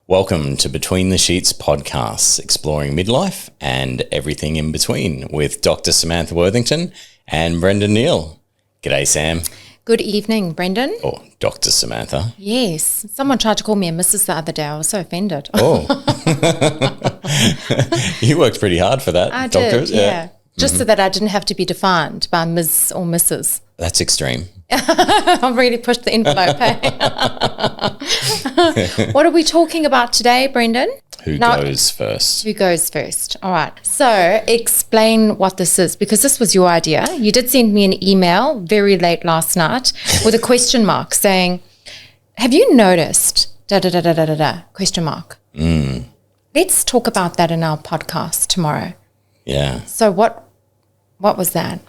Welcome to Between the Sheets podcasts, exploring midlife and everything in between with Dr. Samantha Worthington and Brendan Neal. G'day, Sam. Good evening, Brendan. Or Dr. Samantha. Yes. Someone tried to call me a Mrs. the other day. I was so offended. Oh. You worked pretty hard for that, I Doctor. did, yeah. Just so that I didn't have to be defined by Ms. or Mrs. That's extreme. I've really pushed the envelope. What are we talking about today, Brendan? Who goes first? Who goes first? All right. So explain what this is, because this was your idea. You did send me an email very late last night with a question mark saying, have you noticed, question mark. Let's talk about that in our podcast tomorrow. Yeah. So what was that?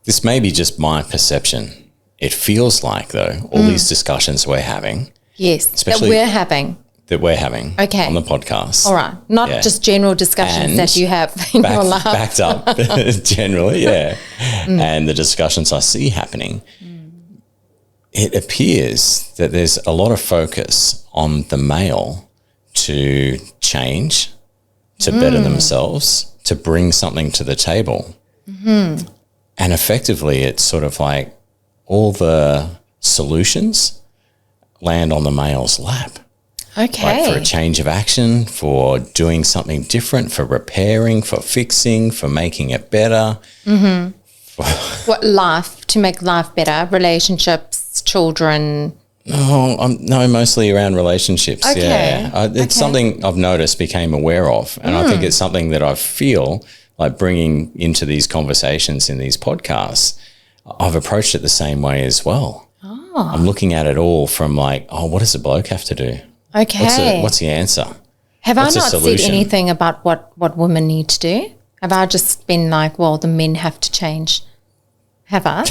This may be just my perception. It feels like, though, all these discussions we're having. Yes, Especially that we're having okay. On the podcast. All right, not just general discussions and that you have in your life. Backed up generally, yeah. And the discussions I see happening, it appears that there's a lot of focus on the male to change, to better themselves, to bring something to the table. And effectively, it's sort of like all the solutions land on the male's lap. Okay. Like for a change of action, for doing something different, for repairing, for fixing, for making it better. To make life better, relationships, children. No, mostly around relationships. Okay. Yeah, it's something I've noticed, became aware of, and I think it's something that I feel like bringing into these conversations in these podcasts. I've approached it the same way as well. I'm looking at it all from like, what does a bloke have to do? Okay. What's the answer? Have What's I the not said solution? anything about what women need to do? Have I just been like, well, the men have to change? Have I?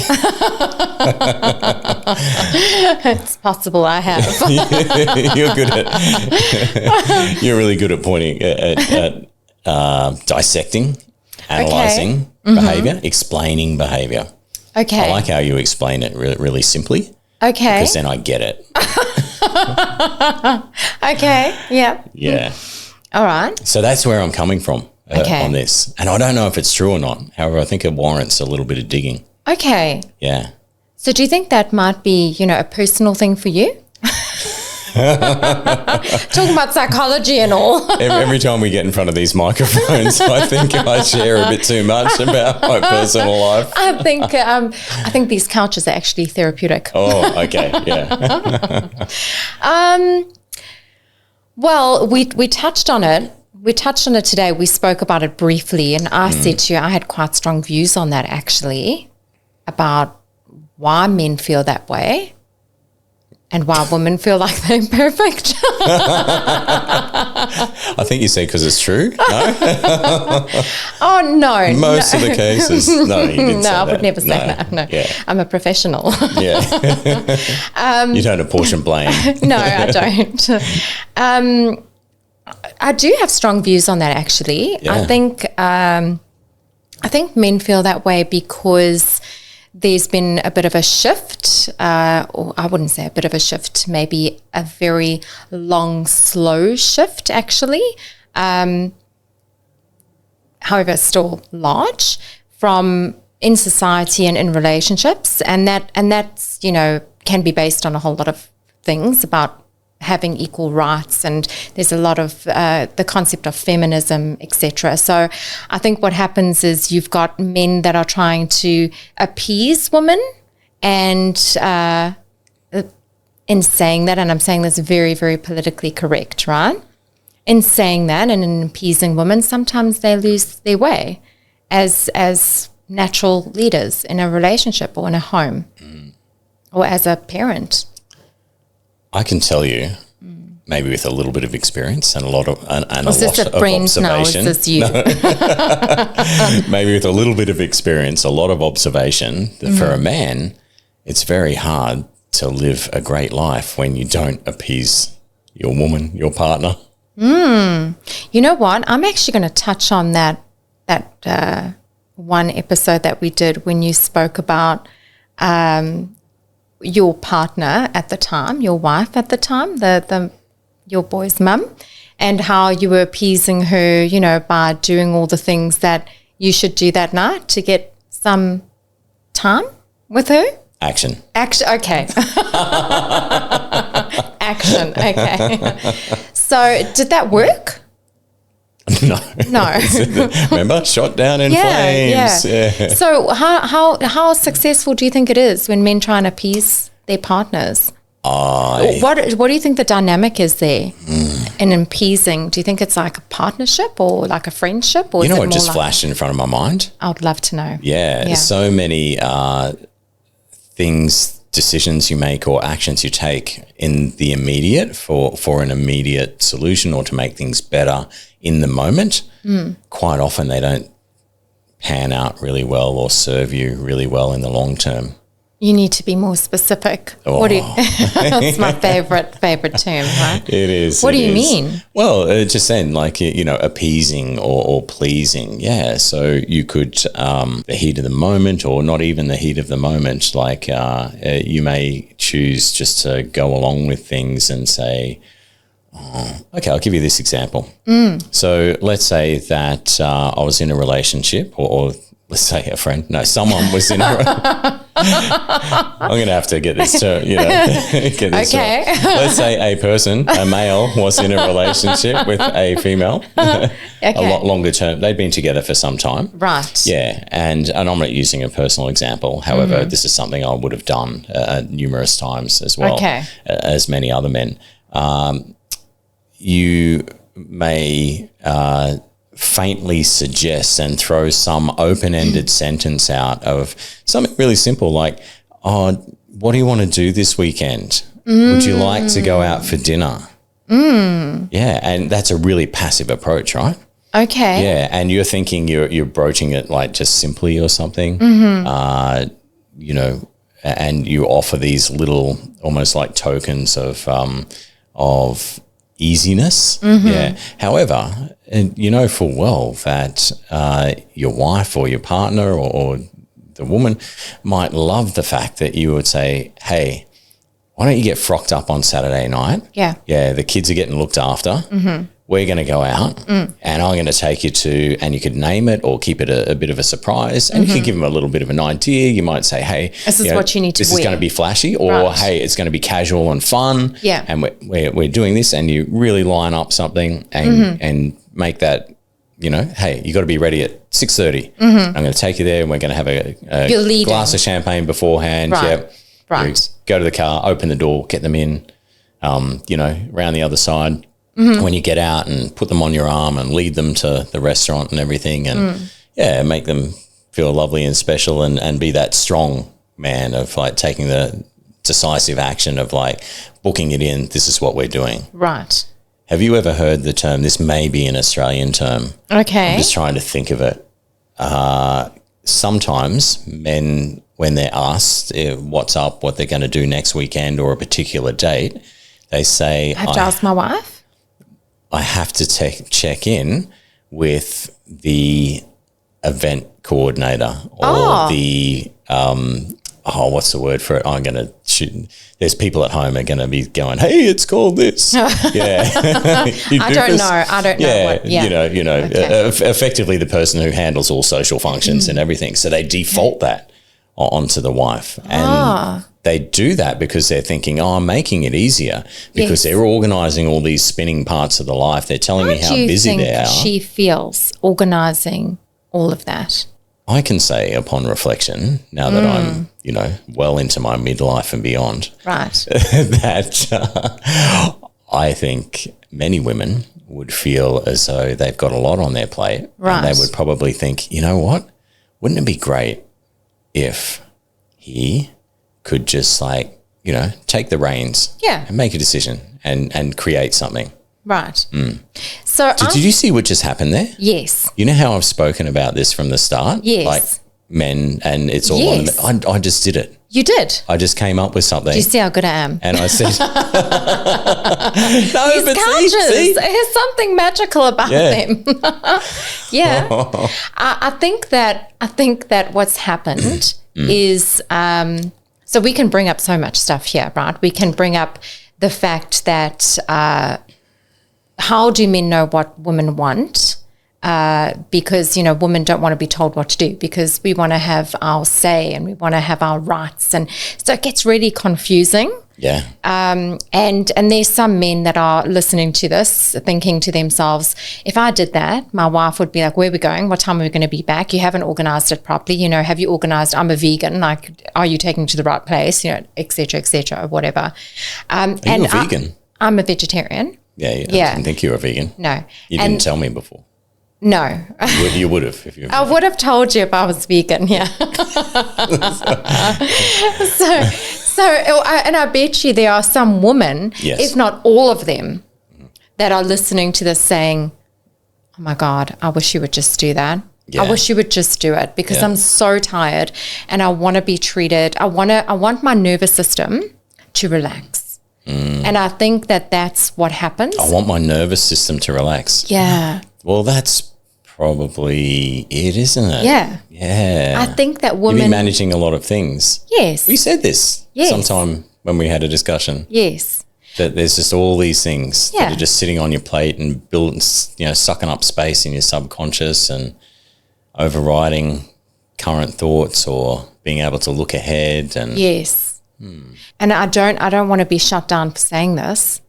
It's possible I have. You're really good at pointing at dissecting, analysing behaviour, explaining behaviour. Okay. I like how you explain it really, really simply. Okay. Because then I get it. Okay. Yeah. Yeah. All right. So that's where I'm coming from Okay. on this. And I don't know if it's true or not. However, I think it warrants a little bit of digging. Okay. Yeah. So do you think that might be, a personal thing for you? Talking about psychology and all. Every time we get in front of these microphones, I think I share a bit too much about my personal life. I think these couches are actually therapeutic. Oh, okay. Yeah. Well, we touched on it. We touched on it today. We spoke about it briefly, and I said to you I had quite strong views on that actually, about why men feel that way and why women feel like they're perfect. I think you said because it's true. No? Oh, no. Most of the cases. No, you didn't say I that. would never say that. No. Yeah. I'm a professional. Yeah. You don't apportion blame. No, I don't. I do have strong views on that actually. Yeah. I think men feel that way because there's been a bit of a shift, or I wouldn't say a bit of a shift, maybe a very long, slow shift actually. However, it's still large from in society and in relationships, and that's can be based on a whole lot of things about having equal rights, and there's a lot of the concept of feminism, etc. So I think what happens is you've got men that are trying to appease women, and in saying that, and I'm saying this very, very politically correct, right? In saying that and in appeasing women, sometimes they lose their way as natural leaders in a relationship or in a home or as a parent. I can tell you, maybe with a little bit of experience and a lot of observation. No, is this you? No. Maybe with a little bit of experience, a lot of observation. That for a man, it's very hard to live a great life when you don't appease your woman, your partner. You know what? I'm actually going to touch on that one episode that we did when you spoke about your partner at the time, your wife at the time, your boy's mum, and how you were appeasing her, you know, by doing all the things that you should do that night to get some time with her. Action. Okay. Action. Okay. So did that work? No. No. Remember, shot down in flames. Yeah. So how successful do you think it is when men try and appease their partners? What do you think the dynamic is there in appeasing? Do you think it's like a partnership or like a friendship? Or You know is it what more just like, flashed in front of my mind? I would love to know. Yeah, there's so many decisions you make or actions you take in the immediate for an immediate solution or to make things better in the moment. Quite often they don't pan out really well or serve you really well in the long term. You need to be more specific. Oh. That's my favorite term, right? It is. What do you mean? Well, just saying, like, you know, appeasing or pleasing. Yeah. So you could, the heat of the moment, or not even the heat of the moment, like you may choose just to go along with things and say, okay, I'll give you this example. So let's say that I was in a relationship, or let's say a friend. No, someone was in a I'm going to have to get this to, you know, get this Okay. right. Let's say a male was in a relationship with a female, a lot longer term. They'd been together for some time. Right. Yeah. And I'm not using a personal example. However, this is something I would have done numerous times as well, as many other men. You may faintly suggest and throw some open-ended sentence out of something really simple like, oh, what do you want to do this weekend? Would you like to go out for dinner? Yeah, and that's a really passive approach, right? Okay. Yeah, and you're thinking you're broaching it like just simply or something, you know, and you offer these little almost like tokens of easiness. Yeah. However, and you know full well that your wife or your partner or the woman might love the fact that you would say, hey, why don't you get frocked up on Saturday night? Yeah. Yeah, the kids are getting looked after. We're going to go out and I'm going to take you to, and you could name it or keep it a bit of a surprise, and you could give them a little bit of an idea. You might say, hey, this is what you need to this wear. is going to be flashy, or hey, it's going to be casual and fun. Yeah. And we're doing this, and you really line up something and make that, you know, hey, you got to be ready at 6:30. I'm going to take you there and we're going to have a glass of champagne beforehand. Right. Yep. Right. You go to the car, open the door, get them in, you know, around the other side. When you get out, and put them on your arm and lead them to the restaurant and everything, and make them feel lovely and special, and be that strong man of like taking the decisive action of like booking it in. This is what we're doing. Right. Have you ever heard the term? This may be an Australian term. Okay. I'm just trying to think of it. Sometimes men, when they're asked what's up, what they're going to do next weekend or a particular date, they say, I have to ask my wife. I have to check in with the event coordinator or the what's the word for it? I'm going to shoot. There's people at home are going to be going, hey, it's called this. Yeah. I don't know. Yeah. You know, effectively the person who handles all social functions and everything. So they default that onto the wife. And they do that because they're thinking, I'm making it easier because they're organising all these spinning parts of the life. They're telling me how busy they are. She feels organising all of that? I can say upon reflection, now that I'm, you know, well into my midlife and beyond, right, that I think many women would feel as though they've got a lot on their plate. Right. And they would probably think, you know what, wouldn't it be great if he could just like, you know, take the reins and make a decision and create something. Right. So did you see what just happened there? Yes. You know how I've spoken about this from the start? Yes. Like men, and it's all on them. I just did it. You did? I just came up with something. Do you see how good I am? And I said, no, these but couches, see. there's something magical about them. Yeah. I think that what's happened is, so we can bring up so much stuff here, right? We can bring up the fact that how do men know what women want? Because, women don't want to be told what to do because we want to have our say and we want to have our rights. And so it gets really confusing. Yeah. And there's some men that are listening to this thinking to themselves, if I did that, my wife would be like, where are we going? What time are we going to be back? You haven't organized it properly. Have you organized, I'm a vegan, like, are you taking to the right place? Et cetera, whatever. Are you a vegan? I'm a vegetarian. Yeah. I didn't think you were a vegan. No. You didn't tell me before. No. You would have if you were. I would have told you if I was vegan, yeah. And I bet you there are some women, if not all of them, that are listening to this saying, oh my God, I wish you would just do that. Yeah. I wish you would just do it because I'm so tired and I want to be treated. I want my nervous system to relax. And I think that's what happens. I want my nervous system to relax. Yeah. Well, that's probably it, isn't it? Yeah. Yeah. I think that women... You've been managing a lot of things. Yes. We said this sometime when we had a discussion. Yes. That there's just all these things that are just sitting on your plate and building, sucking up space in your subconscious and overriding current thoughts or being able to look ahead. And yes. And I don't want to be shut down for saying this.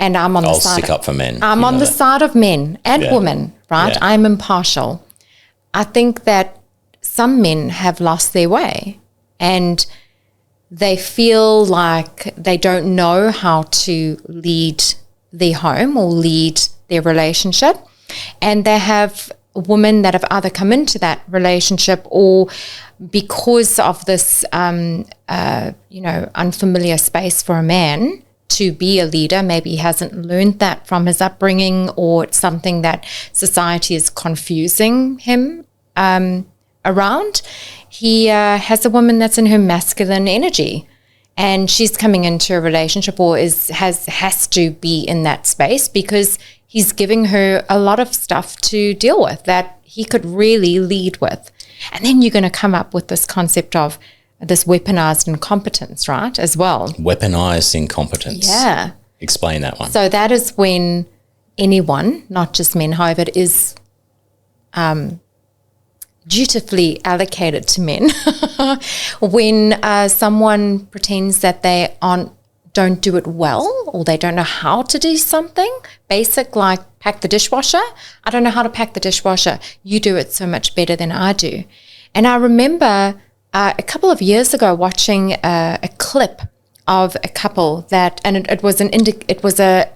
And I'm on the side. I'll stick up for men. I'm on the side of men and women, right? Yeah. I'm impartial. I think that some men have lost their way and they feel like they don't know how to lead their home or lead their relationship. And they have women that have either come into that relationship or because of this, unfamiliar space for a man to be a leader, maybe he hasn't learned that from his upbringing or it's something that society is confusing him around. He has a woman that's in her masculine energy and she's coming into a relationship or has to be in that space because he's giving her a lot of stuff to deal with that he could really lead with. And then you're going to come up with this concept of this weaponized incompetence, right, as well. Weaponized incompetence. Yeah. Explain that one. So that is when anyone, not just men, however, it is dutifully allocated to men, when someone pretends that they don't do it well or they don't know how to do something basic like pack the dishwasher. I don't know how to pack the dishwasher. You do it so much better than I do. And I remember a couple of years ago watching a clip of a couple it was a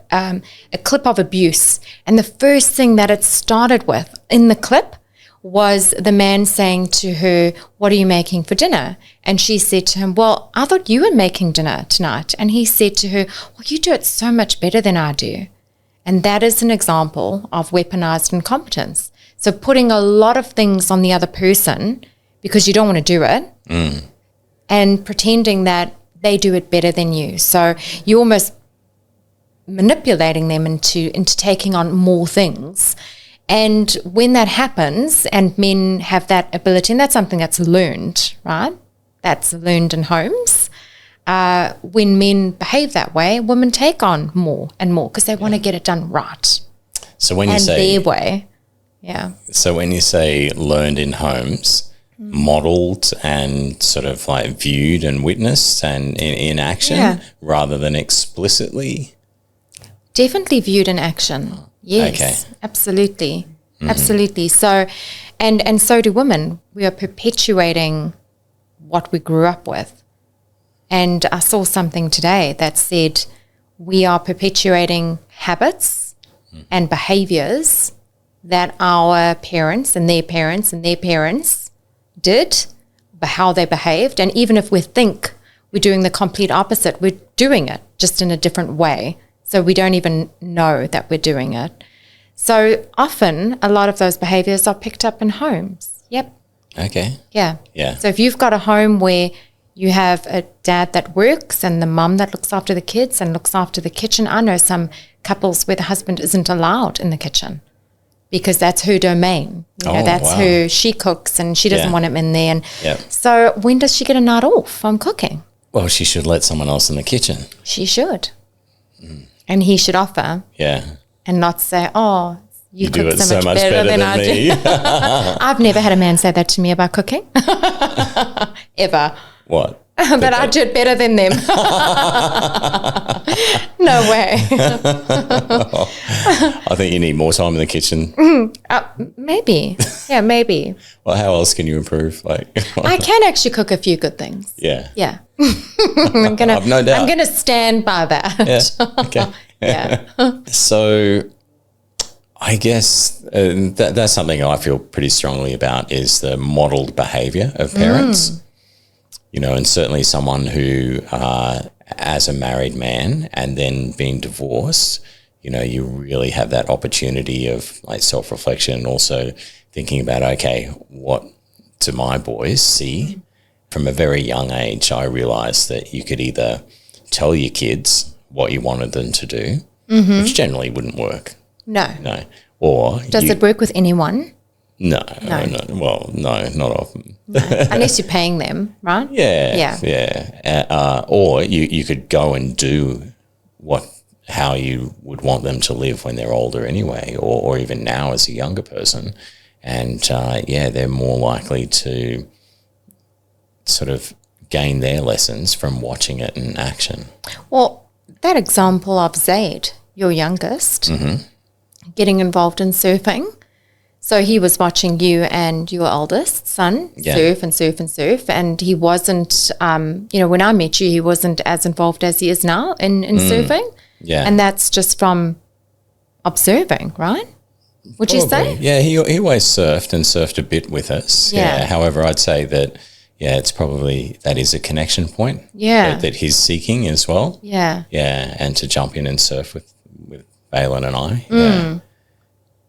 clip of abuse. And the first thing that it started with in the clip was the man saying to her, what are you making for dinner? And she said to him, well, I thought you were making dinner tonight. And he said to her, well, you do it so much better than I do. And that is an example of weaponized incompetence. So putting a lot of things on the other person because you don't want to do it and pretending that they do it better than you. So you're almost manipulating them into taking on more things. And when that happens and men have that ability, and that's something that's learned, right? That's learned in homes. When men behave that way, women take on more and more because they want to get it done right. So when you say their way, So when you say learned in homes, modeled and sort of like viewed and witnessed and in action rather than explicitly? Definitely viewed in action. Yes, okay. Absolutely. Absolutely. So, and so do women. We are perpetuating what we grew up with. And I saw something today that said we are perpetuating habits and behaviors that our parents and their parents and their parents did, how they behaved. And even if we think we're doing the complete opposite, we're doing it just in a different way. So we don't even know that we're doing it. So often a lot of those behaviors are picked up in homes. Yep. Okay. Yeah. Yeah. So if you've got a home where you have a dad that works and the mum that looks after the kids and looks after the kitchen. I know some couples where the husband isn't allowed in the kitchen because that's her domain. That's who she cooks and she doesn't want him in there. And so when does she get a night off from cooking? Well, she should let someone else in the kitchen. She should. And he should offer and not say, oh, you do cook it so much better than I me. do. I've never had a man say that to me about cooking. Ever. What? That I do it better than them. No way. I think you need more time in the kitchen. Maybe. Yeah, maybe. Well, how else can you improve? Like, I can actually cook a few good things. Yeah. Yeah. I've no doubt. I'm gonna stand by that. Yeah. Okay. Yeah. So I guess that's something I feel pretty strongly about is the modeled behavior of parents. You know, and certainly someone who, as a married man and then being divorced, you know, you really have that opportunity of like self-reflection and also thinking about, okay, what do my boys see? From a very young age, I realized that you could either tell your kids what you wanted them to do, which generally wouldn't work. No. Or Does it work with anyone? No. Well, no, not often. No. Unless you're paying them, right? Yeah. Or you could go and do how you would want them to live when they're older anyway, or even now as a younger person. And, they're more likely to sort of gain their lessons from watching it in action. Well, that example of Zaid, your youngest, getting involved in surfing. So he was watching you and your eldest son surf and surf and surf, and he wasn't, when I met you, he wasn't as involved as he is now in surfing. Yeah. And that's just from observing, right? Would you say? Yeah, he always surfed a bit with us. Yeah. However, I'd say that, it's probably, that is a connection point that he's seeking as well. Yeah. Yeah, and to jump in and surf with Balin and I. Yeah.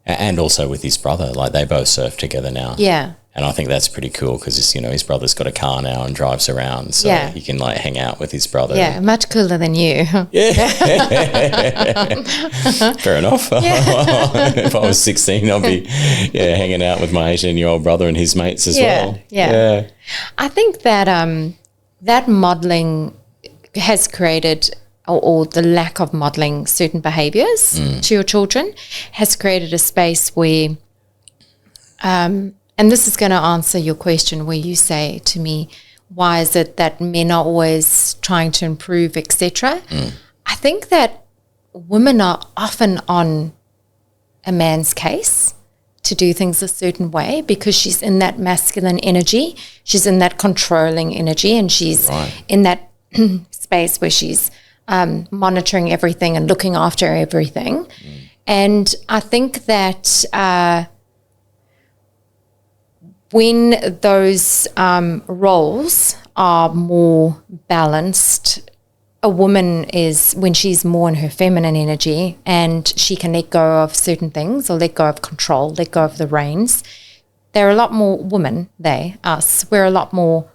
And also with his brother, like they both surf together now. Yeah. And I think that's pretty cool because, his brother's got a car now and drives around. So he can like hang out with his brother. Yeah, much cooler than you. Yeah. Fair enough. If I was 16, I'd be hanging out with my 18-year-old brother and his mates as well. Yeah. I think that that modelling has created or the lack of modelling certain behaviours to your children has created a space where, and this is going to answer your question where you say to me, why is it that men are always trying to improve, etc.? I think that women are often on a man's case to do things a certain way because she's in that masculine energy, she's in that controlling energy, and she's in that space where she's monitoring everything and looking after everything. And I think that when those roles are more balanced, a woman is when she's more in her feminine energy and she can let go of certain things or let go of control, let go of the reins. They're a lot more women, we're a lot more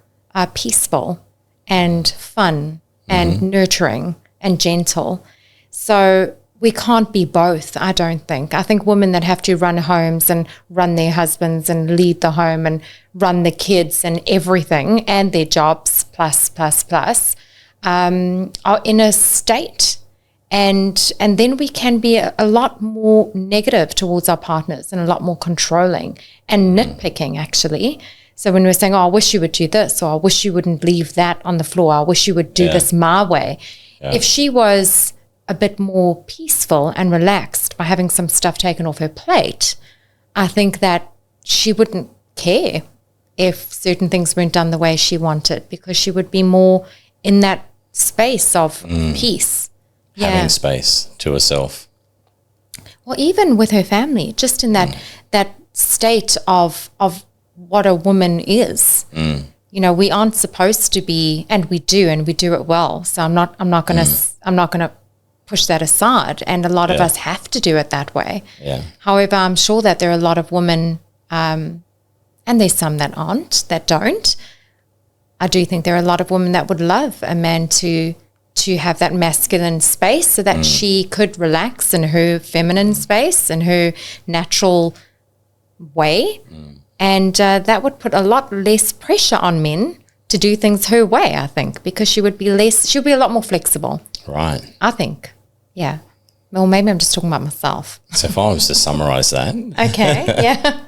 peaceful and fun and nurturing and gentle. So we can't be both, I don't think. I think women that have to run homes and run their husbands and lead the home and run the kids and everything and their jobs plus, are in a state. And then we can be a lot more negative towards our partners and a lot more controlling and nitpicking, actually. So when we're saying, I wish you would do this, or I wish you wouldn't leave that on the floor, I wish you would do this my way. Yeah. If she was a bit more peaceful and relaxed by having some stuff taken off her plate, I think that she wouldn't care if certain things weren't done the way she wanted because she would be more in that space of peace. Having space to herself. Well, even with her family, just in that state of what a woman is. We aren't supposed to be, and we do it well. So I'm not gonna push that aside. And a lot of us have to do it that way. Yeah. However, I'm sure that there are a lot of women, and there's some that don't. I do think there are a lot of women that would love a man to have that masculine space so that she could relax in her feminine space, in her natural way. And that would put a lot less pressure on men to do things her way, I think, because she'll be a lot more flexible. Right. I think. Yeah. Well, maybe I'm just talking about myself. So if I was to summarize that, Okay, yeah.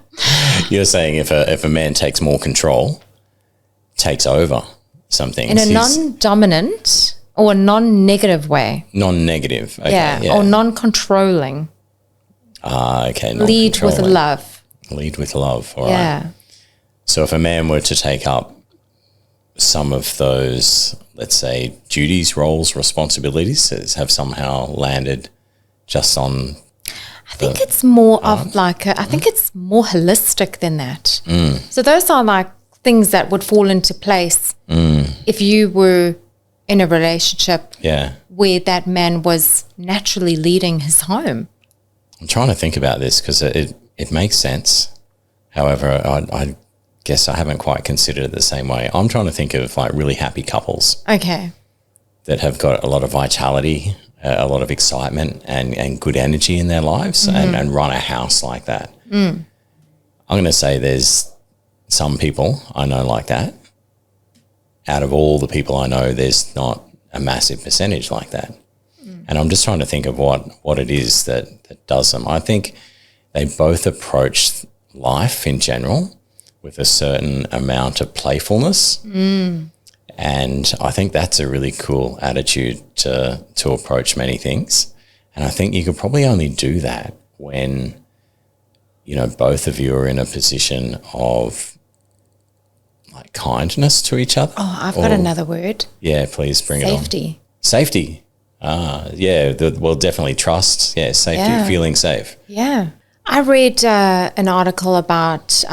you're saying if a man takes more control, takes over some things. In a non-dominant or non-negative way. Non-negative. Okay, Or non-controlling. Okay. Lead with love. Lead with love. All right. So if a man were to take up some of those, let's say, duties, roles, responsibilities, have somehow landed just on... I think it's more of like, I think it's more holistic than that. So those are like things that would fall into place if you were in a relationship where that man was naturally leading his home. I'm trying to think about this because it makes sense. However, I guess I haven't quite considered it the same way. I'm trying to think of like really happy couples. Okay. That have got a lot of vitality, a lot of excitement and good energy in their lives and run a house like that. I'm going to say there's some people I know like that. Out of all the people I know, there's not a massive percentage like that. And I'm just trying to think of what it is that does them. I think they both approach life in general with a certain amount of playfulness. And I think that's a really cool attitude to approach many things. And I think you could probably only do that when, you know, both of you are in a position of like kindness to each other. Oh, I've got another word. Yeah, please bring it on. Safety. Well, definitely trust. Yeah, safety, feeling safe. Yeah. I read an article about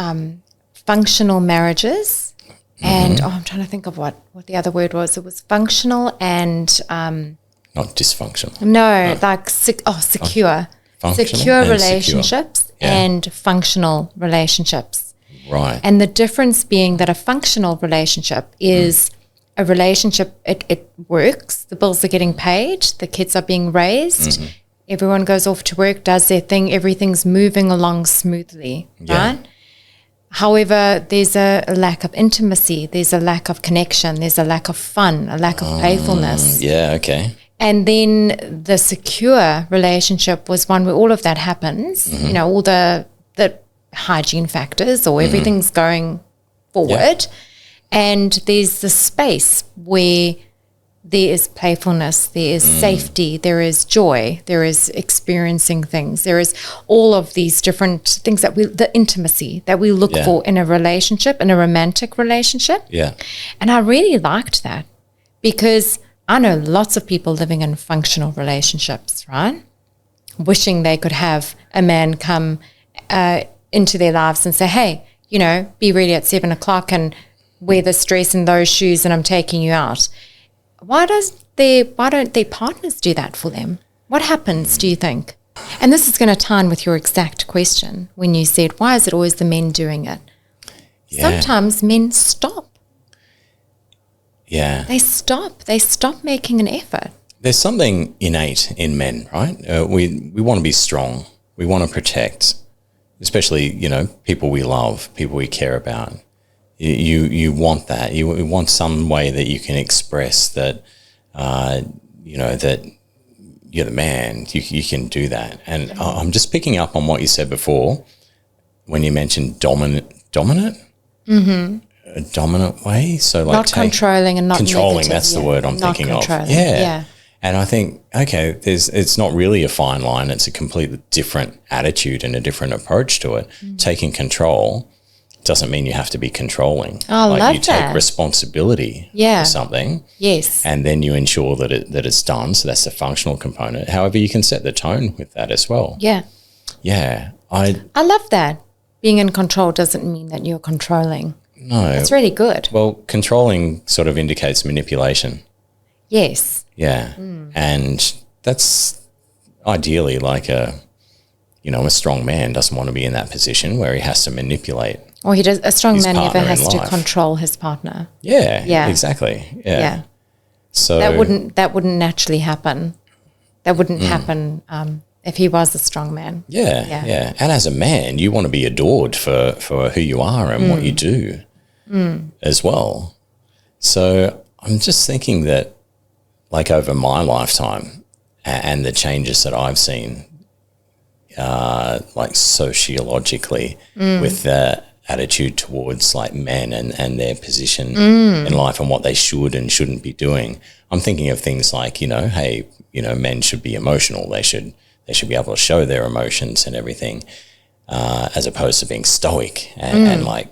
functional marriages and I'm trying to think of what the other word was. It was functional and not dysfunctional. No, like secure. Secure relationships and functional relationships. Right. And the difference being that a functional relationship is a relationship, it works, the bills are getting paid, the kids are being raised, everyone goes off to work, does their thing, everything's moving along smoothly, right? However, there's a lack of intimacy, there's a lack of connection, there's a lack of fun, a lack of playfulness. Yeah, okay. And then the secure relationship was one where all of that happens, you know, all the hygiene factors or everything's going forward. And there's the space where there is playfulness, there is safety, there is joy, there is experiencing things, there is all of these different things the intimacy that we look for in a relationship, in a romantic relationship. Yeah. And I really liked that because I know lots of people living in functional relationships, right? Wishing they could have a man come into their lives and say, hey, you know, be ready at 7:00 and wear this dress and those shoes and I'm taking you out. Why don't their partners do that for them? What happens, do you think? And this is going to tie in with your exact question when you said, why is it always the men doing it? Yeah. Sometimes men stop. Yeah. They stop making an effort. There's something innate in men, right? We want to be strong. We want to protect, especially, you know, people we love, people we care about. You want that. You want some way that you can express that, you know, that you're the man. You can do that. And I'm just picking up on what you said before when you mentioned dominant? Mm-hmm. A dominant way? So like not controlling and not controlling, negative, that's the word I'm thinking of. Yeah. And I think, okay, it's not really a fine line. It's a completely different attitude and a different approach to it. Taking control doesn't mean you have to be controlling. I love that. You take responsibility for something. Yes. And then you ensure that it's done. So that's the functional component. However, you can set the tone with that as well. Yeah. Yeah. I love that. Being in control doesn't mean that you're controlling. No. It's really good. Well, controlling sort of indicates manipulation. Yes. Yeah. And that's ideally like a strong man doesn't want to be in that position where he has to manipulate. Or a strong man never has to control his partner. Yeah. Exactly. Yeah. So that wouldn't naturally happen. That wouldn't happen if he was a strong man. Yeah. And as a man, you want to be adored for who you are and what you do as well. So I'm just thinking that like over my lifetime and the changes that I've seen, like sociologically, with the attitude towards like men and their position in life and what they should and shouldn't be doing. I'm thinking of things like, hey, men should be emotional. They should be able to show their emotions and everything, as opposed to being stoic and like,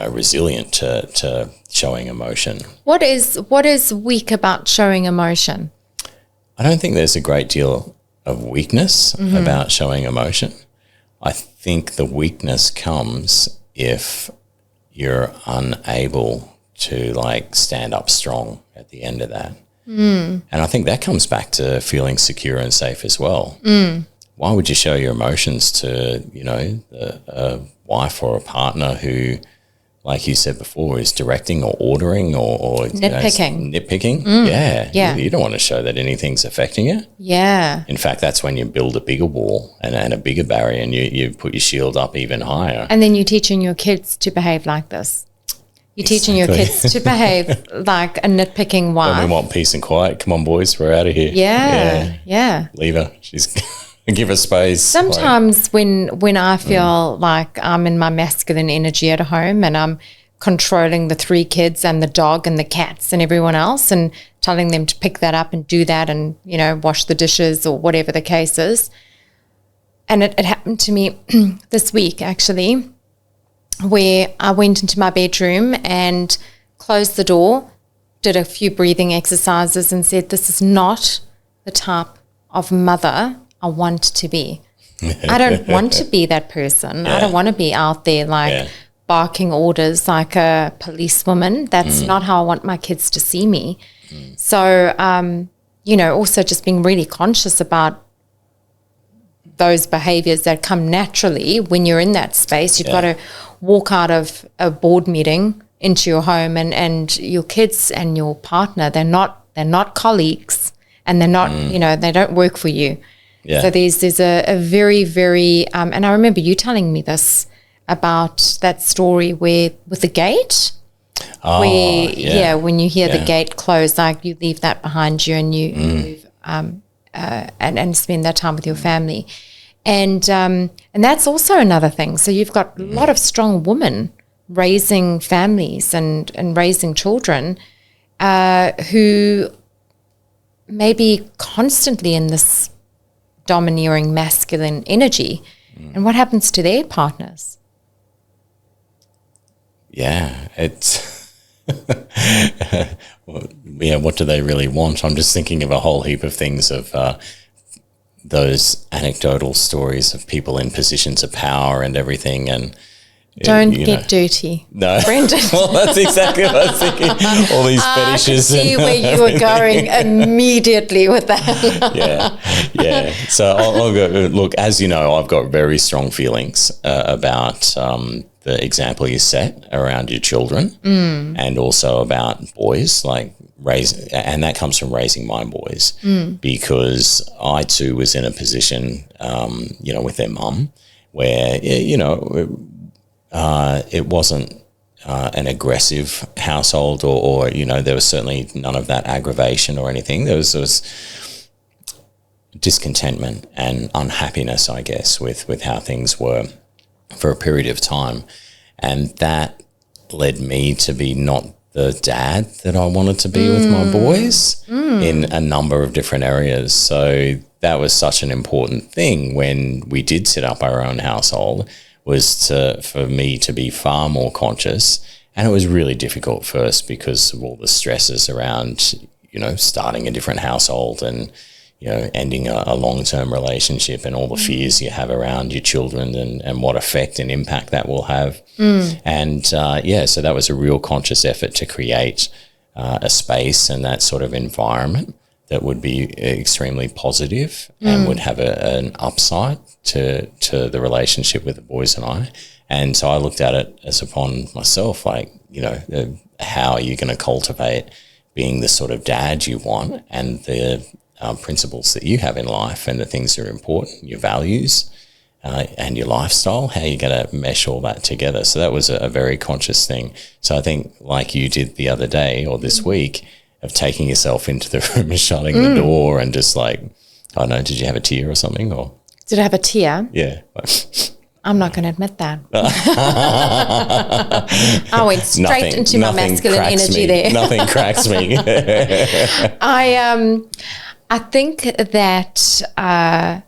resilient to showing emotion. What is weak about showing emotion? I don't think there's a great deal of weakness about showing emotion. I think the weakness comes if you're unable to like stand up strong at the end of that. And I think that comes back to feeling secure and safe as well. Why would you show your emotions to, a wife or a partner who, like you said before, is directing or ordering or nitpicking? Yeah. You don't want to show that anything's affecting you. Yeah. In fact, that's when you build a bigger wall and a bigger barrier, and you put your shield up even higher. And then you're teaching your kids to behave like this. You're teaching your kids to behave like a nitpicking wife. When we want peace and quiet, come on, boys, we're out of here. Yeah. Leave her. She's give her space. Sometimes when I feel like I'm in my masculine energy at home and I'm controlling the 3 kids and the dog and the cats and everyone else and telling them to pick that up and do that and, wash the dishes or whatever the case is. And it happened to me this week, actually, where I went into my bedroom and closed the door, did a few breathing exercises and said, this is not the type of mother I want to be. I don't want to be that person. I don't want to be out there like barking orders like a policewoman. That's not how I want my kids to see me. So, also just being really conscious about those behaviors that come naturally when you're in that space. You've got to walk out of a board meeting into your home and your kids and your partner, they're not colleagues and they're not, they don't work for you. Yeah. So there's a very, very, and I remember you telling me this about that story with the gate, when you hear the gate close, like you leave that behind you and you move, and spend that time with your family. And that's also another thing. So you've got a lot of strong women raising families and raising children who may be constantly in this domineering masculine energy. And what happens to their partners? Yeah, it's what do they really want? I'm just thinking of a whole heap of things of those anecdotal stories of people in positions of power and everything, and don't get dirty. No, Brendan. Well, that's exactly what I was thinking. All these fetishes. I could see where you were going immediately with that. yeah. So I'll go, look, as you know, I've got very strong feelings about the example you set around your children, and also about boys, like and that comes from raising my boys, because I too was in a position, with their mum, where it wasn't an aggressive household, or there was certainly none of that aggravation or anything. There was discontentment and unhappiness, I guess, with how things were for a period of time. And that led me to be not the dad that I wanted to be with my boys in a number of different areas. So that was such an important thing when we did set up our own household, was for me to be far more conscious. And it was really difficult first because of all the stresses around, starting a different household and, ending a long-term relationship and all the fears you have around your children and what effect and impact that will have. And, so that was a real conscious effort to create a space and that sort of environment that would be extremely positive and would have an upside to the relationship with the boys and I. And so I looked at it as upon myself, like, how are you going to cultivate being the sort of dad you want and the principles that you have in life and the things that are important, your values and your lifestyle, how you're going to mesh all that together. So that was a very conscious thing. So I think like you did the other day or this week, of taking yourself into the room and shutting the door and just like I don't know, did you have a tear or something? Or Did I have a tear? yeah. I'm not going to admit that. I went straight into my masculine energy there. Nothing cracks me. I think that, and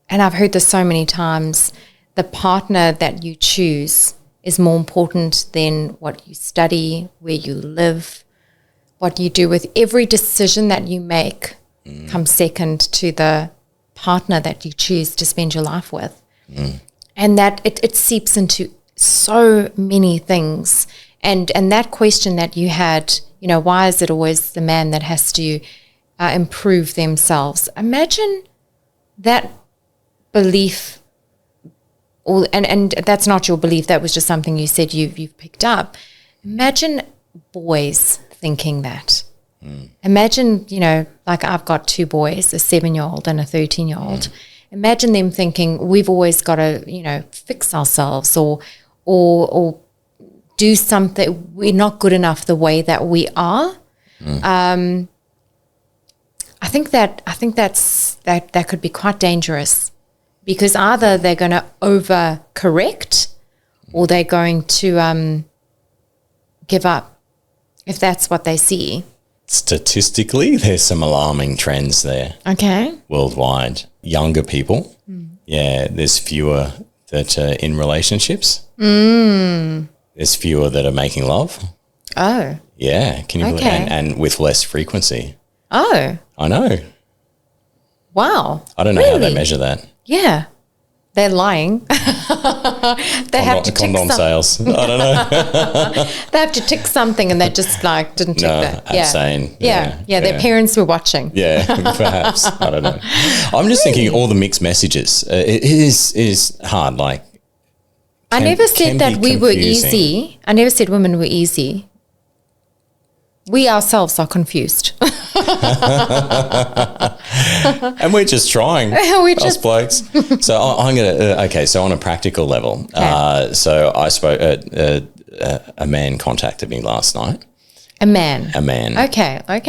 I've heard this so many times, the partner that you choose is more important than what you study, where you live, what you do with every decision that you make comes second to the partner that you choose to spend your life with. And that it seeps into so many things. And that question that you had, you know, why is it always the man that has to improve themselves? Imagine that belief, and that's not your belief, that was just something you said you've picked up. Imagine boys thinking that. Imagine, you know, like I've got 2 boys, a 7-year-old and a 13-year-old. Imagine them thinking we've always got to, you know, fix ourselves or do something. We're not good enough the way that we are. I think that could be quite dangerous, because either they're going to overcorrect or they're going to give up if that's what they see. Statistically, there's some alarming trends there. Okay. Worldwide. Younger people, there's fewer that are in relationships. There's fewer that are making love. Oh. Yeah. Can you believe it? And with less frequency. Oh. I know. Wow. I don't know how they measure that. Yeah. They're lying. They have to tick condom sales. I don't know. They have to tick something and they just like didn't tick that. Abstain. Yeah. Their parents were watching. Yeah, perhaps. I don't know. I'm just thinking all the mixed messages. It is hard. Like, I never said that we were easy. I never said women were easy. We ourselves are confused. And we're just trying. Us blokes. So I'm going to, so on a practical level, so I spoke, a man contacted me last night. A man? A man. Okay. I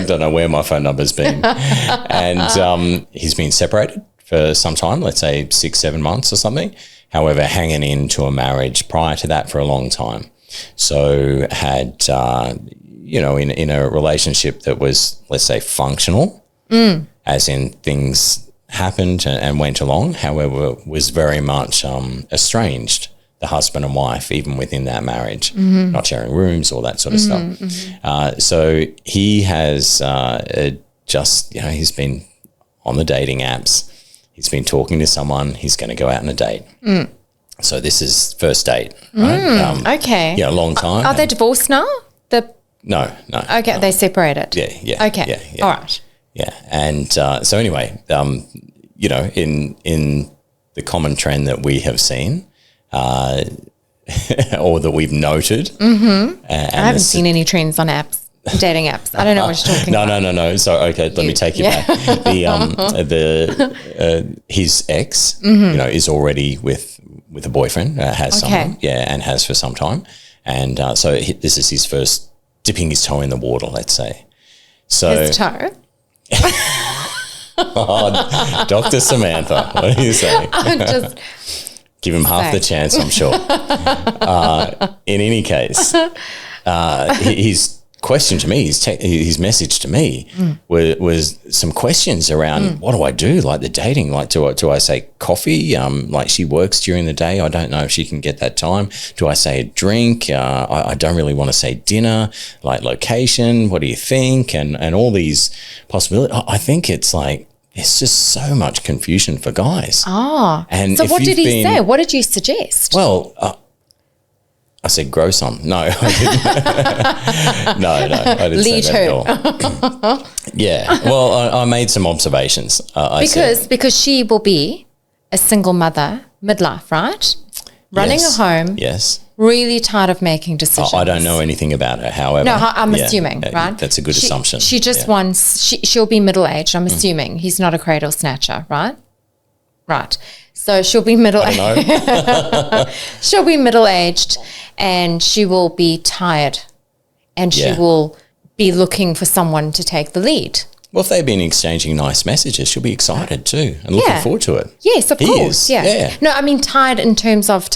don't know where my phone number's been. And he's been separated for some time, let's say 6-7 months or something. However, hanging into a marriage prior to that for a long time. So had, in a relationship that was, let's say, functional, as in things happened and went along. However, was very much estranged, the husband and wife, even within that marriage, not sharing rooms, all that sort of stuff. So he has he's been on the dating apps. He's been talking to someone. He's going to go out on a date. So this is first date, right? Okay. Yeah, a long time. Are they divorced now? No. Okay, no. they separated. Yeah. Okay. Yeah. All right. Yeah, and so anyway, in the common trend that we have seen, or that we've noted, I haven't seen any trends on apps. Dating apps. I don't know what you're talking about. No. So, okay, let me take you back. His ex, is already with a boyfriend, has someone, and has for some time. And so this is his first dipping his toe in the water, let's say. So his toe? Dr. Samantha, what do you say? Give him half the chance, I'm sure. In any case, his question to me, his message to me was some questions around what do I do, like the dating, like do I say coffee, like she works during the day, I don't know if she can get that time, do I say a drink, I don't really want to say dinner, like location, what do you think, and all these possibilities. I think it's like there's just so much confusion for guys. And so what did he say? What did you suggest? Well, I said, grow some. No, I didn't. No, I didn't Lead say that at all. Yeah. Well, I made some observations. Because she will be a single mother, midlife, right? Running a home. Yes. Really tired of making decisions. I don't know anything about her, however. No, I'm assuming, right? That's a good assumption. She just wants, she'll be middle-aged, I'm assuming. He's not a cradle snatcher, right? Right. So she'll be middle-aged. She'll be middle-aged and she will be tired and she will be looking for someone to take the lead. Well, if they've been exchanging nice messages, she'll be excited too and looking forward to it. Yes, of course. Is. Yeah. No, I mean tired in terms of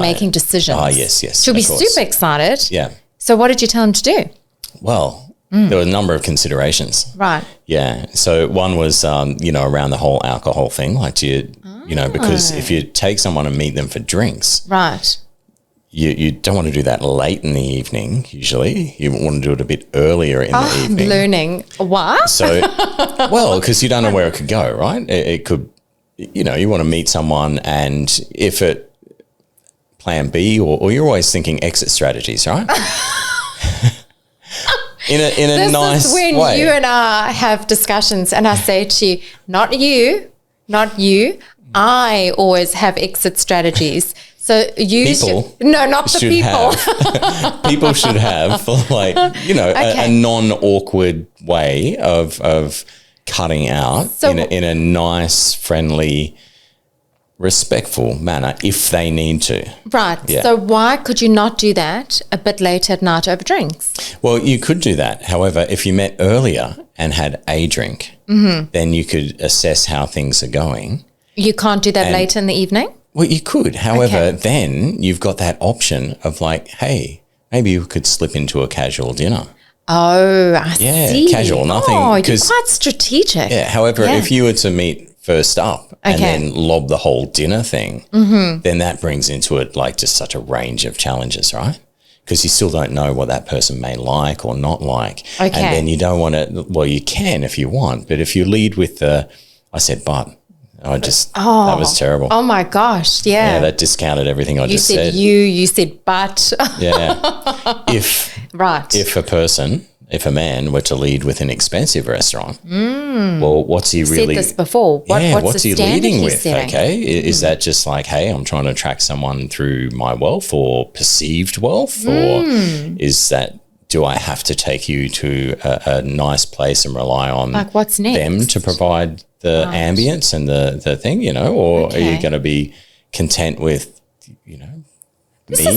making decisions. Yes. She'll be super excited. Yeah. So what did you tell him to do? Well, there were a number of considerations. Right. Yeah. So one was, around the whole alcohol thing, like because if you take someone and meet them for drinks, right, you don't want to do that late in the evening. Usually, you want to do it a bit earlier in the evening. Learning what? So, because you don't know where it could go, right? It could, you want to meet someone, and if it plan B, or you're always thinking exit strategies, right? in a nice is when way. You and I have discussions, and I say to you, not you. I always have exit strategies. So not the people. People should have a non-awkward way of cutting out in a nice, friendly, respectful manner if they need to. Right. Yeah. So why could you not do that a bit later at night over drinks? Well, you could do that. However, if you met earlier and had a drink, then you could assess how things are going. You can't do that later in the evening? Well, you could. However, then you've got that option of like, hey, maybe you could slip into a casual dinner. Oh, I see. Yeah, casual, nothing. Oh, you're quite strategic. Yeah, however, if you were to meet first up and then lob the whole dinner thing, then that brings into it like just such a range of challenges, right? Because you still don't know what that person may like or not like. Okay. And then you don't want to, well, you can if you want, but if you lead with I said, but. That was terrible. Oh my gosh, yeah. Yeah, that discounted everything I just said. You said but. Yeah. If a man were to lead with an expensive restaurant, well, what's he really? Said this before. What's he the leading with? Setting? Okay, is that just like, hey, I'm trying to attract someone through my wealth or perceived wealth, or is that? Do I have to take you to a nice place and rely on what's next? Them to provide the ambience and the thing, or are you going to be content with, me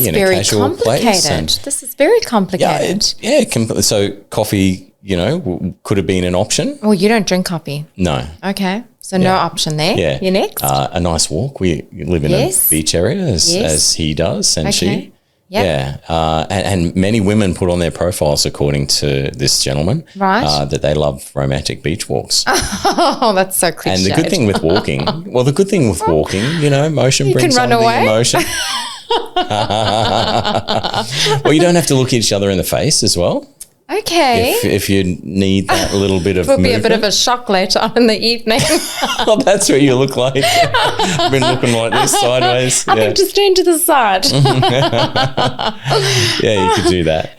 in a casual place? This is very complicated. So coffee, could have been an option. Well, you don't drink coffee. No. Okay. So no option there. Yeah. You're next. A nice walk. We live in a beach area as he does and she. Yep. Yeah, and many women put on their profiles, according to this gentleman, that they love romantic beach walks. Oh, that's so cliche. And the good thing with walking, motion brings on the emotion. Well, you don't have to look each other in the face as well. Okay. If you need that little bit of movement. It will be a bit of a shock later on in the evening. Oh, that's what you look like. I've been looking like this sideways. I think just turn to the side. Yeah, you could do that.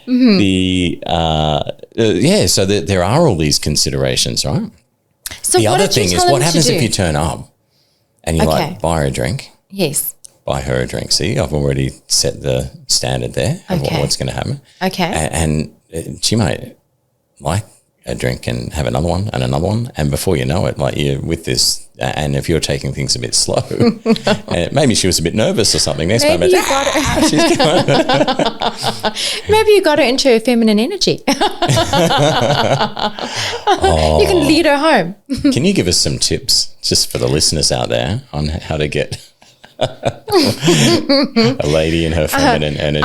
So there are all these considerations, right? So the other thing is, what happens if you turn up and you buy her a drink? Yes. Buy her a drink. See, I've already set the standard there of what's going to happen. Okay. And she might like a drink and have another one, and before you know it, like you're with this, and if you're taking things a bit slow, and maybe she was a bit nervous or something. Next moment, maybe you got her into her feminine energy. You can lead her home. Can you give us some tips, just for the listeners out there, on how to get a lady in her feminine energy?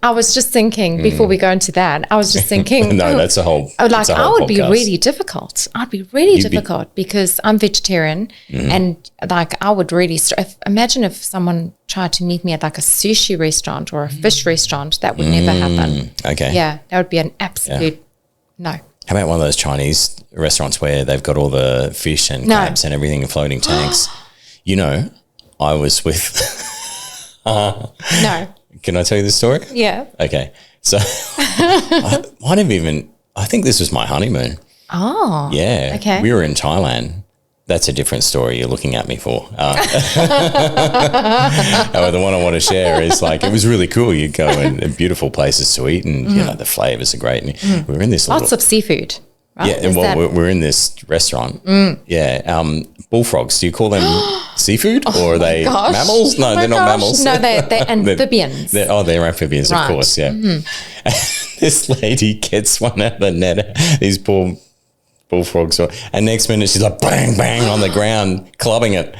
I was just thinking before we go into that. I was just thinking. No, that's a whole. I would podcast. Be really difficult. I'd be really difficult because I'm vegetarian, and I would really. Imagine if someone tried to meet me at like a sushi restaurant or a fish restaurant. That would never happen. Okay. Yeah, that would be an absolute no. How about one of those Chinese restaurants where they've got all the fish and crabs and everything in floating tanks? I was with. No. Can I tell you the story? Yeah. Okay. So I think this was my honeymoon. Oh. Yeah. Okay. We were in Thailand. That's a different story you're looking at me for. However, the one I want to share is it was really cool. You go and beautiful places to eat, and the flavors are great. And we were in this lots of seafood. right? Yeah, and we're in this restaurant. Yeah, bullfrogs. Do you call them seafood or are they mammals? No, they're not mammals. No, they're amphibians. They're amphibians, Right. of course. Yeah. This lady gets one out of the net. These poor bullfrogs, and next minute she's like bang bang on the ground, clubbing it,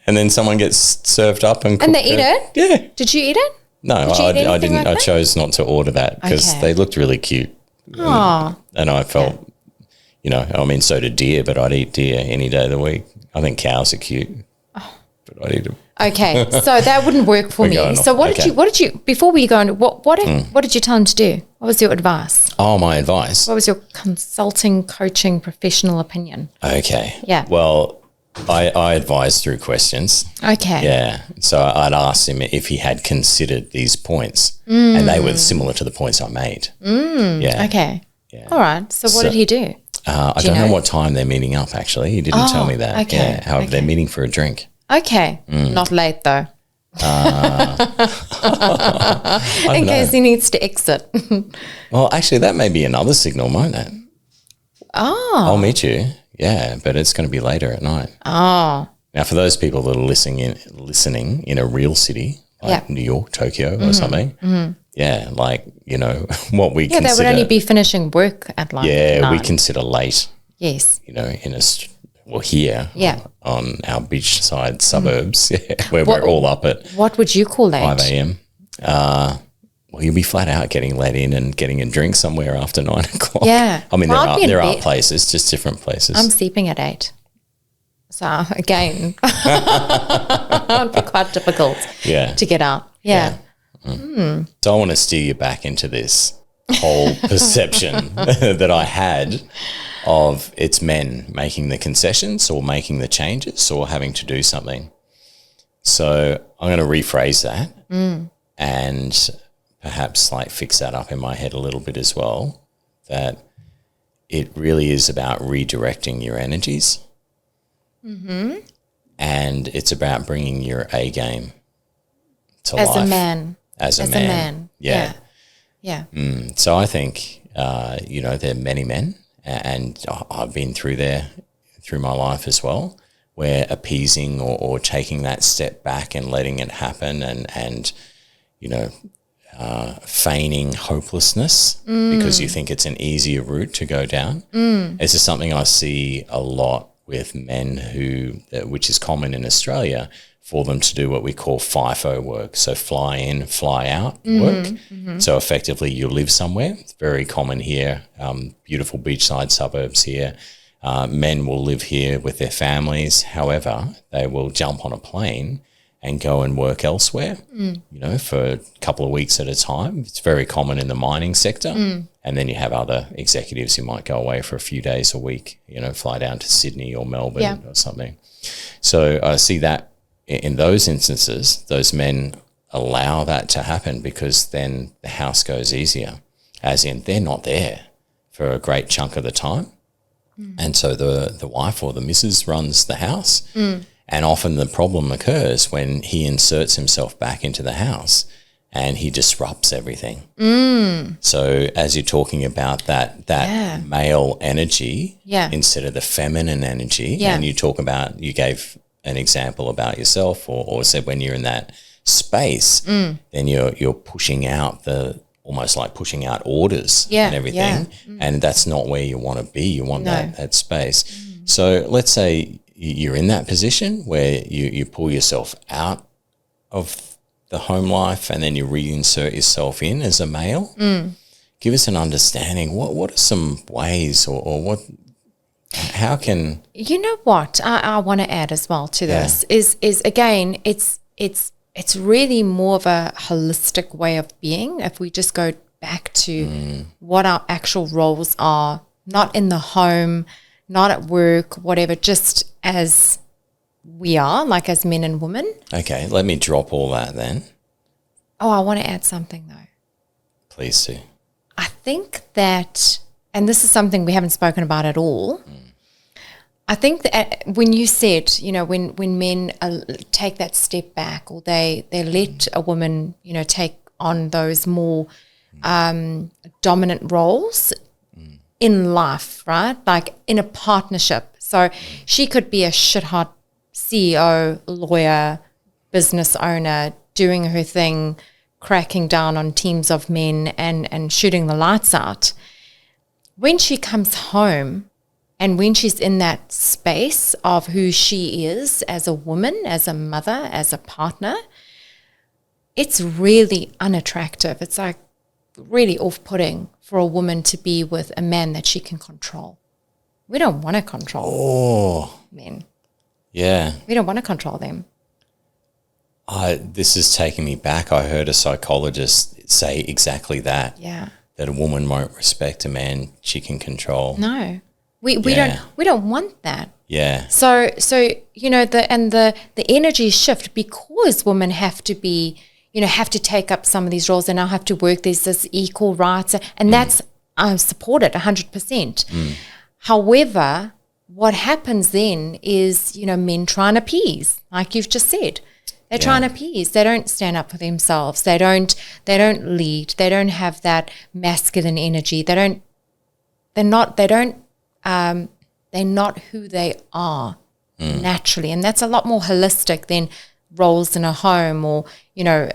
and then someone gets served up and they eat it. Yeah. Did you eat it? No, I didn't. Like I that? chose not to order that because they looked really cute. Oh, And I felt, I mean, so did deer, but I'd eat deer any day of the week. I think cows are cute, but I'd eat them. okay. So that wouldn't work for me. going So off. what did you before we go on? What did you tell him to do? What was your advice? Oh, my advice. What was your consulting, coaching, professional opinion? Okay. Yeah. Well, I advised through questions. Okay. Yeah. So I'd asked him if he had considered these points, and they were similar to the points I made. Yeah. Okay. Yeah. All right. So what did he do? I don't know what time they're meeting up, actually. He didn't tell me that. okay, Yeah. However, they're meeting for a drink. Okay. Not late though. In case he needs to exit. Well, actually, that may be another signal, won't it? Oh. I'll meet you. Yeah, but it's going to be later at night. Oh. Now, for those people that are listening in a real city, like New York, Tokyo or something, yeah, like, what we consider. Yeah, they would only be finishing work at like Yeah, 9. we consider late, Yes. here on our beachside suburbs, where we're all up at What would you call late? 5 a.m. Well, you'll be flat out getting let in and getting a drink somewhere after 9 o'clock. Yeah. I mean, Well, I'd be in there are bed. places, just different places. I'm sleeping at 8. So again, it'd be quite difficult to get out. Yeah. So I want to steer you back into this whole perception that I had of it's men making the concessions or making the changes or having to do something. So I'm going to rephrase that and perhaps fix that up in my head a little bit as well, that it really is about redirecting your energies. And it's about bringing your A game to life. As a man. As a man. Yeah. Yeah. So I think, there are many men, and I've been through my life as well, where appeasing or taking that step back and letting it happen and feigning hopelessness because you think it's an easier route to go down. This is something I see a lot with men which is common in Australia, for them to do what we call FIFO work. So fly in, fly out work. So effectively you live somewhere. It's very common here, beautiful beachside suburbs here. Men will live here with their families. However, they will jump on a plane and go and work elsewhere, for a couple of weeks at a time. It's very common in the mining sector. And then you have other executives who might go away for a few days a week, fly down to Sydney or Melbourne or something. So I see that in those instances, those men allow that to happen because then the house goes easier, as in they're not there for a great chunk of the time. And so the wife or the missus runs the house. And often the problem occurs when he inserts himself back into the house and he disrupts everything. So as you're talking about that male energy instead of the feminine energy, and you gave an example about yourself or said when you're in that space, then you're pushing out almost like pushing out orders and everything. And that's not where you want to be. You want that space. So let's say you're in that position where you pull yourself out of the home life and then you reinsert yourself in as a male. Give us an understanding. What are some ways or what, how can... You know what I want to add as well to this is again, it's really more of a holistic way of being if we just go back to what our actual roles are, not in the home, not at work, whatever, just as we are, like as men and women. Okay, let me drop all that then. Oh, I want to add something though. Please do. I think that, and this is something we haven't spoken about at all, I think that when you said, when men take that step back or they let a woman, take on those more dominant roles, in life, right? Like in a partnership. So she could be a shit-hot CEO, lawyer, business owner, doing her thing, cracking down on teams of men and shooting the lights out. When she comes home and when she's in that space of who she is as a woman, as a mother, as a partner, it's really unattractive. It's like really off-putting for a woman to be with a man that she can control. We don't want to control men. Yeah. We don't want to control them. This is taking me back. I heard a psychologist say exactly that. Yeah. That a woman won't respect a man she can control. No. We don't want that. Yeah. So you know, the energy shift, because women have to be, you know, have to take up some of these roles and now have to work. There's this equal rights, and that's I support it 100%. However, what happens then is, you know, men trying to appease, like you've just said. They're trying to appease. They don't stand up for themselves. They don't lead. They don't have that masculine energy. They're not who they are naturally. And that's a lot more holistic than roles in a home or, you know,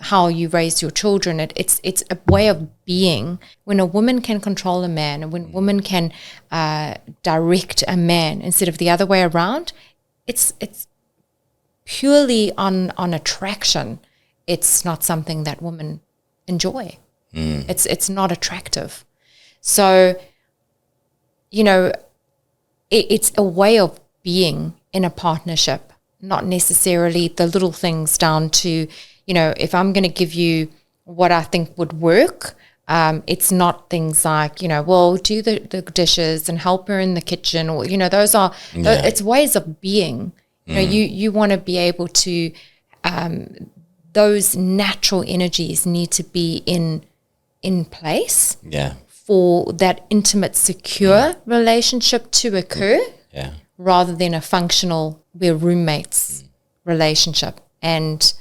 how you raise your children. It's a way of being. When a woman can control a man and when a woman can direct a man instead of the other way around, it's purely on attraction. It's not something that women enjoy. It's not attractive. So, you know, it's a way of being in a partnership, not necessarily the little things down to, you know, if I'm going to give you what I think would work, it's not things like, you know, well, do the dishes and help her in the kitchen, or, you know, those are, it's ways of being. You know, you want to be able to, those natural energies need to be in place. Yeah. For that intimate, secure relationship to occur, rather than a functional, we're roommates relationship. And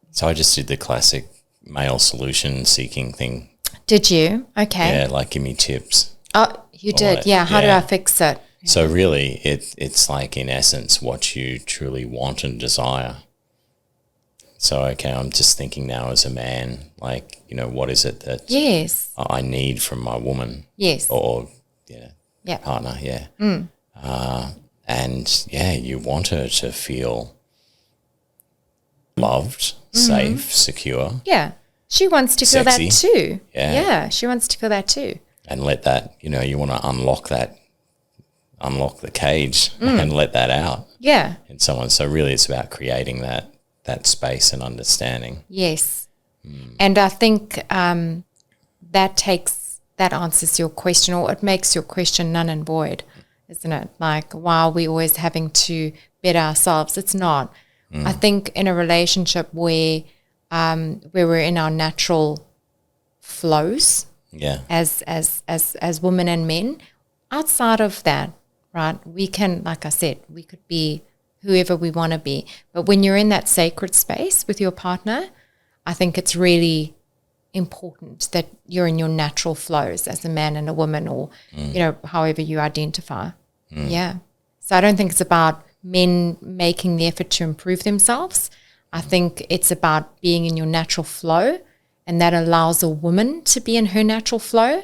so I just did the classic male solution seeking thing. Did you? Okay. Yeah, like give me tips. Oh, you did. Yeah. How do I fix it? So really, it's like in essence what you truly want and desire. So, okay, I'm just thinking now as a man, like, you know, what is it that I need from my woman? Yes. Or, partner, and, you want her to feel loved, safe, secure. Yeah. She wants to feel Sexy. that too. Yeah. She wants to feel that too. And let that, you know, you want to unlock the cage and let that out. Yeah. In someone. So really it's about creating that space and understanding. Yes. And I think that answers your question, or it makes your question null and void, isn't it? Like, why are we always having to better ourselves? It's not. I think in a relationship where we're in our natural flows, as women and men, outside of that, right, we can, like I said, we could be whoever we want to be. But when you're in that sacred space with your partner, I think it's really important that you're in your natural flows as a man and a woman, or, you know, however you identify. Yeah. So I don't think it's about men making the effort to improve themselves. I think it's about being in your natural flow, and that allows a woman to be in her natural flow.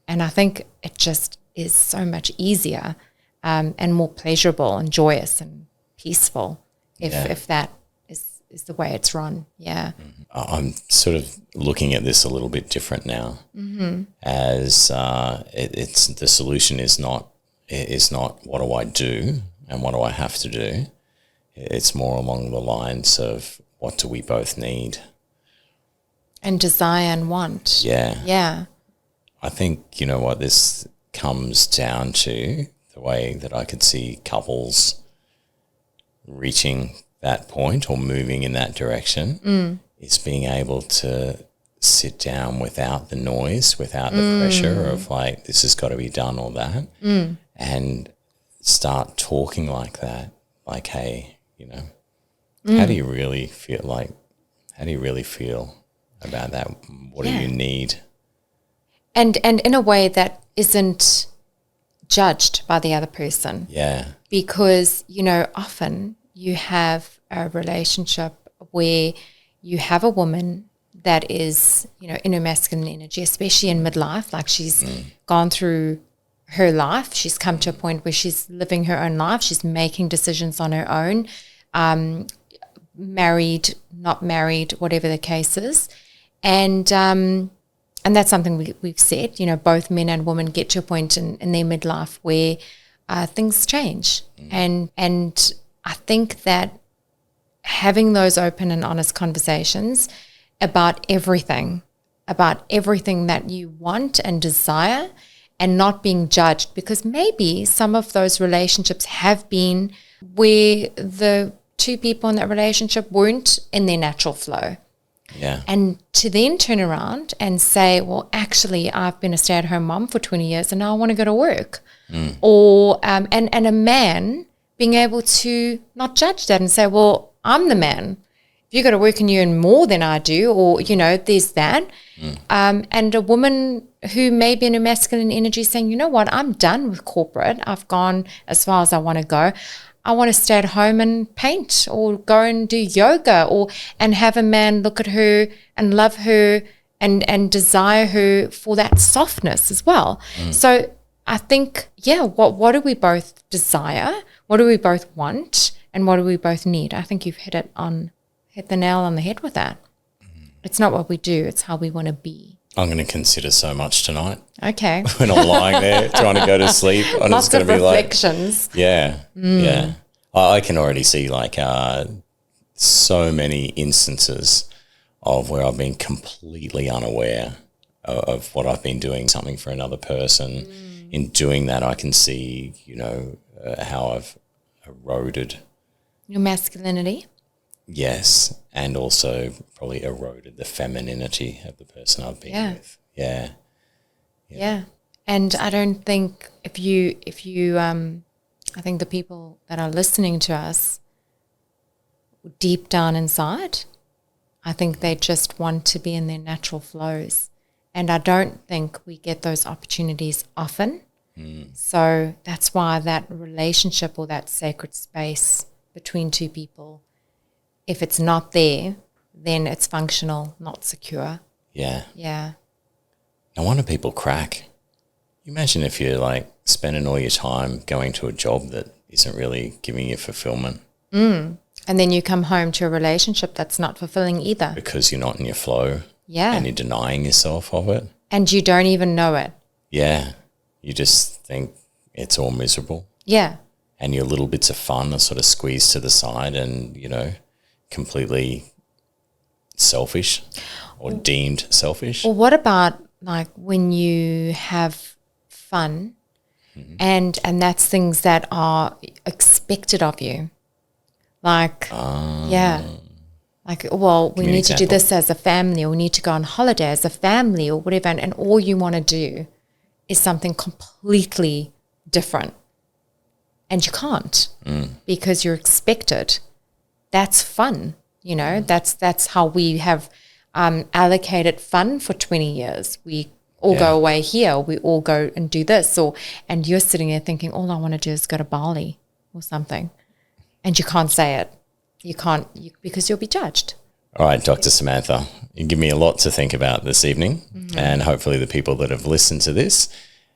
And I think it just is so much easier and more pleasurable and joyous and peaceful if that is the way it's run. Yeah. I'm sort of looking at this a little bit different now, as it's the solution is not what do I do and what do I have to do. It's more along the lines of what do we both need and desire and want. Yeah. I think, you know what, this comes down to the way that I could see couples reaching that point or moving in that direction is being able to sit down without the noise, without the pressure of like, this has got to be done or that, and start talking like that. Like, hey, you know, how do you really feel? Like, how do you really feel about that? What do you need? And in a way that isn't judged by the other person. Yeah. Because, often you have a relationship where you have a woman that is, in her masculine energy, especially in midlife, like she's gone through her life. She's come to a point where she's living her own life. She's making decisions on her own, married, not married, whatever the case is. And that's something we've said, both men and women get to a point in their midlife where things change. And I think that having those open and honest conversations about everything that you want and desire, and not being judged, because maybe some of those relationships have been where the two people in that relationship weren't in their natural flow. Yeah. And to then turn around and say, well, actually, I've been a stay-at-home mom for 20 years and now I want to go to work. Or and a man being able to not judge that and say, well, I'm the man. If you got to work and you earn more than I do, or, there's that. And a woman who may be in a masculine energy saying, you know what, I'm done with corporate. I've gone as far as I want to go. I want to stay at home and paint or go and do yoga and have a man look at her and love her and desire her for that softness as well. So I think, what do we both desire? What do we both want? And what do we both need? I think you've hit the nail on the head with that. It's not what we do, it's how we want to be. I'm going to consider so much tonight. Okay. When I'm lying there trying to go to sleep, I'm Lots just going of to be reflections. Yeah. I can already see so many instances of where I've been completely unaware of what I've been doing, something for another person. In doing that, I can see, how I've eroded Your masculinity. Yes, and also probably eroded the femininity of the person I've been with. Yeah. And I don't think if you I think the people that are listening to us deep down inside, I think they just want to be in their natural flows. And I don't think we get those opportunities often. So that's why that relationship or that sacred space between two people, if it's not there, then it's functional, not secure. Yeah. Yeah. No wonder people crack. Imagine if you're spending all your time going to a job that isn't really giving you fulfillment. And then you come home to a relationship that's not fulfilling either. Because you're not in your flow. Yeah. And you're denying yourself of it. And you don't even know it. Yeah. You just think it's all miserable. Yeah. And your little bits of fun are sort of squeezed to the side and, completely selfish or deemed selfish. Or what about when you have fun and that's things that are expected of you? We need to do this as a family, or we need to go on holiday as a family or whatever, and all you want to do is something completely different. And you can't because you're expected. That's fun, that's how we have allocated fun for 20 years. We all go away here, we all go and do this, and you're sitting there thinking, all I want to do is go to Bali or something. And you can't say it. You can't, because you'll be judged. All right, Dr. Samantha, you give me a lot to think about this evening, and hopefully the people that have listened to this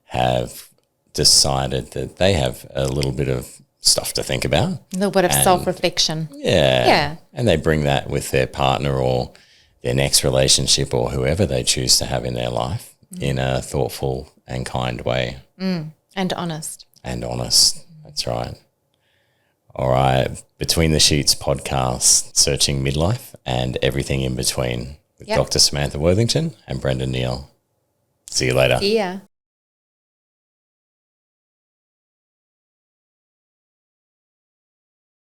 have decided that they have a little bit of stuff to think about. A little bit of self-reflection. Yeah. And they bring that with their partner or their next relationship or whoever they choose to have in their life in a thoughtful and kind way. And honest. That's right. All right. Between the Sheets podcast, Searching Midlife and Everything in Between with Dr. Samantha Worthington and Brendan Neal. See you later. See ya.